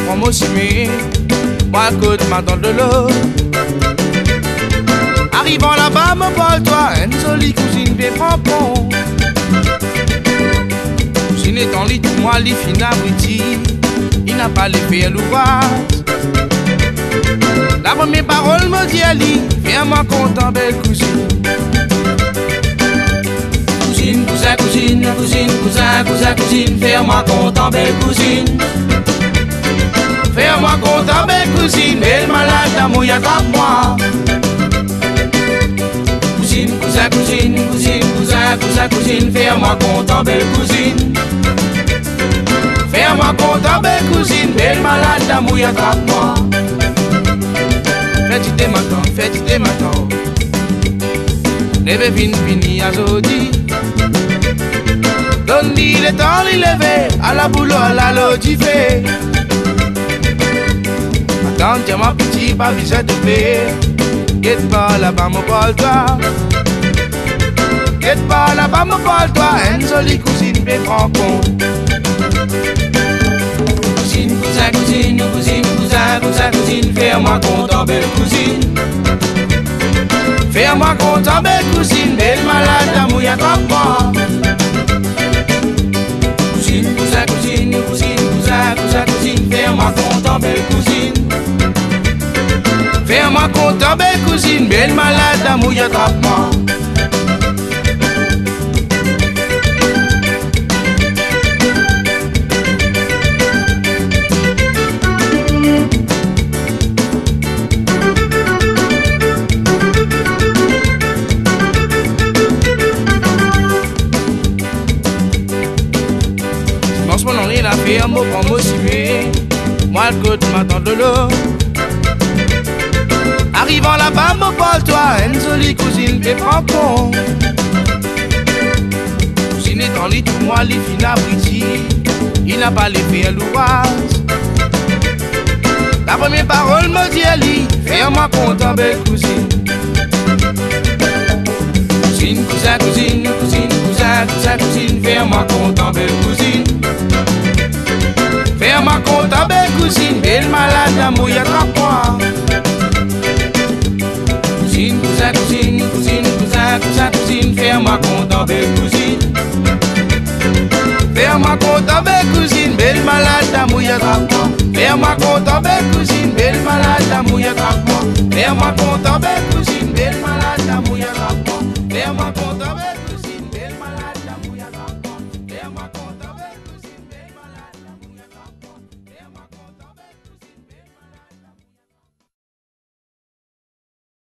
prends-moi aussi, moi côte m'attend de l'eau. Arrivant là-bas, me parle-toi, une jolie cousine, bien prends-pont. Cousine est en lit, moi, les fin abruti, il n'a pas les pieds à l'ouvrage. La première parole me dit à lui, viens-moi content, belle cousine. Cousine, cousin, cousine, cousine, cousin, cousin, cousine, fais-moi content, belle cousine. Fais-moi content, belle cousine, belle malade d'amour, attrape-moi. Cousine, cousin, cousine, cousine, cousin, cousin, cousine, fais-moi content, belle cousine. Fais-moi content, belle cousine, belle malade d'amour, attrape-moi. Fais-tu tes matins, fais-tu tes matins. Lève fini à Jodi. Donne-lui le temps, il levé, à la boulot, à la lotifée. Attends, tiens mon petit, pas visé de paix. Guette pas là-bas, me parle-toi. Guette pas là-bas, me parle-toi. Une jolie cousine, mais prends compte. Cousine, cousin, cousine, cousine, cousin, cousin, cousine, fais-moi content, belle cousine. Fais-moi content, belle cousine, belle malade d'amour, attrape-moi. Cousine, cousin, cousine, cousine, cousin, cousin, cousine, fais-moi content, belle cousine. Fais-moi content, belle cousine, belle malade d'amour, attrape-moi. La ferme, prends-moi aussi, moi le côte m'attend de l'eau. Arrivant là-bas, me parle-toi, une jolie cousine, t'es prends-pont. Cousine est en lit, tout moi, les fin abruti, il n'a pas les pieds à l'ouvrage. La première parole me dit à lui, fais-moi content, belle cousine. Cousine, cousin, cousine, cousine, cousin, cousin, cousine, fais-moi content, belle cousine. Fais-moi content, belle cousine, belle malade d'amour, attrape-moi. Cousine, cousin, cousine, cousine, cousin, cousin, cousine, fais-moi content, belle cousine. Fais-moi content, belle cousine, belle malade d'amour, attrape-moi. Fais-moi content, belle cousine, belle malade d'amour, attrape-moi. Fais-moi content, belle cousine.